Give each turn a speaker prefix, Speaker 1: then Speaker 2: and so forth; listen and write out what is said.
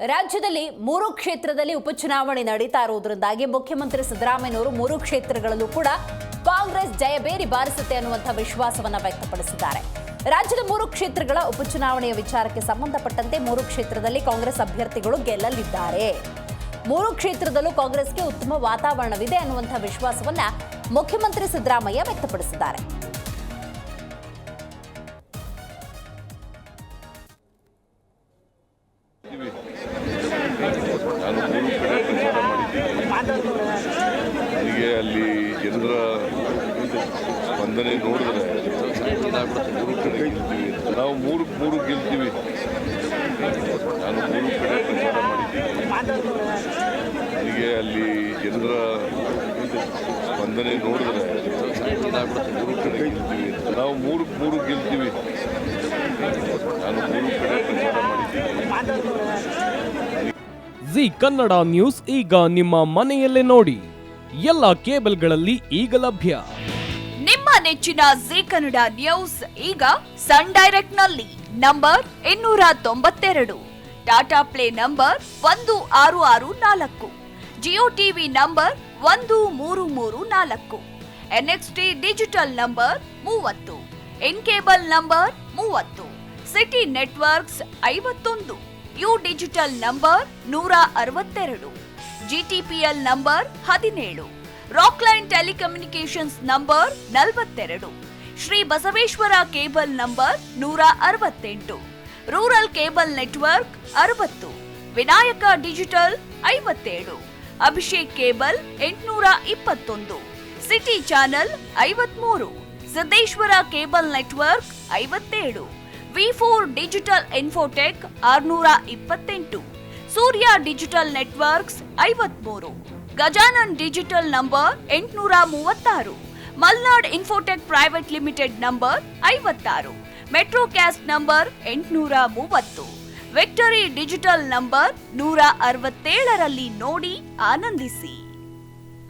Speaker 1: ರಾಜ್ಯದಲ್ಲಿ 3 ಕ್ಷೇತ್ರದಲ್ಲಿ ಉಪಚುನಾವಣೆ ನಡೀತಾ ಇರುವುದರಿಂದಾಗಿ ಮುಖ್ಯಮಂತ್ರಿ ಸಿದ್ದರಾಮಯ್ಯನವರು 3 ಕ್ಷೇತ್ರಗಳಲ್ಲೂ ಕೂಡ ಕಾಂಗ್ರೆಸ್ ಜಯಬೇರಿ ಬಾರಿಸುತ್ತೆ ಅನ್ನುವಂಥ ವಿಶ್ವಾಸವನ್ನ ವ್ಯಕ್ತಪಡಿಸಿದ್ದಾರೆ. ರಾಜ್ಯದ 3 ಕ್ಷೇತ್ರಗಳ ಉಪಚುನಾವಣೆಯ ವಿಚಾರಕ್ಕೆ ಸಂಬಂಧಪಟ್ಟಂತೆ 3 ಕ್ಷೇತ್ರದಲ್ಲಿ ಕಾಂಗ್ರೆಸ್ ಅಭ್ಯರ್ಥಿಗಳು ಗೆಲ್ಲಲಿದ್ದಾರೆ. 3 ಕ್ಷೇತ್ರದಲ್ಲೂ ಕಾಂಗ್ರೆಸ್ಗೆ ಉತ್ತಮ ವಾತಾವರಣವಿದೆ ಅನ್ನುವಂಥ ವಿಶ್ವಾಸವನ್ನ ಮುಖ್ಯಮಂತ್ರಿ ಸಿದ್ದರಾಮಯ್ಯ ವ್ಯಕ್ತಪಡಿಸಿದ್ದಾರೆ.
Speaker 2: ನನಗೆ ಅಲ್ಲಿ ಜನರ ಸ್ಪಂದನೆ ನೋಡಿದ್ರೆ ಮೂರು ಕಡೆ ಗೆಲ್ತೀವಿ, ನಾವು ಮೂರು ಗೆಲ್ತೀವಿ. ನಾನು 3 ಕಡೆ ಪ್ರಚಾರ ಮಾಡಿದ್ದೀನಿ. ನನಗೆ ಅಲ್ಲಿ ಜನರ ಸ್ಪಂದನೆ ನೋಡಿದ್ರೆ ಮೂರು ಕಡೆ ಗೆಲ್ತೀವಿ, ನಾವು ಮೂರು ಗೆಲ್ತೀವಿ. ನಾನು 3 ಕಡೆ ಪ್ರಚಾರ ಮಾಡಿದ್ದೀನಿ.
Speaker 3: ಜಿ ಕನ್ನಡ ನ್ಯೂಸ್ ಈಗ ನಿಮ್ಮ ಮನೆಯಲ್ಲೇ ನೋಡಿ. ಎಲ್ಲ ಕೇಬಲ್ಗಳಲ್ಲಿ ಈಗ ಲಭ್ಯ.
Speaker 4: ನಿಮ್ಮ ನೆಚ್ಚಿನ ಜಿ ಕನ್ನಡ ನ್ಯೂಸ್ ಈಗ ಸನ್ ಡೈರೆಕ್ಟ್ ನಲ್ಲಿ number 292, Tata play number 1664, Jio TV number 1334, NXT digital number 30, in cable number 30, city networks 51, U digital number 162, GTPL number 17, Rockline telecommunications number 42, Shri Basaveshwara cable number 168, rural cable network 60, Vinayaka digital 57, Abhishek cable 821, city channel 53, Siddeshwara cable network 57, ವಿ4 digital infotech 628, Surya digital networks 53, Gajanan digital number 836, Malnad infotech private limited number 56, Metrocast number 830, victory digital number 167ರಲ್ಲಿ ನೋಡಿ ಆನಂದಿಸಿ.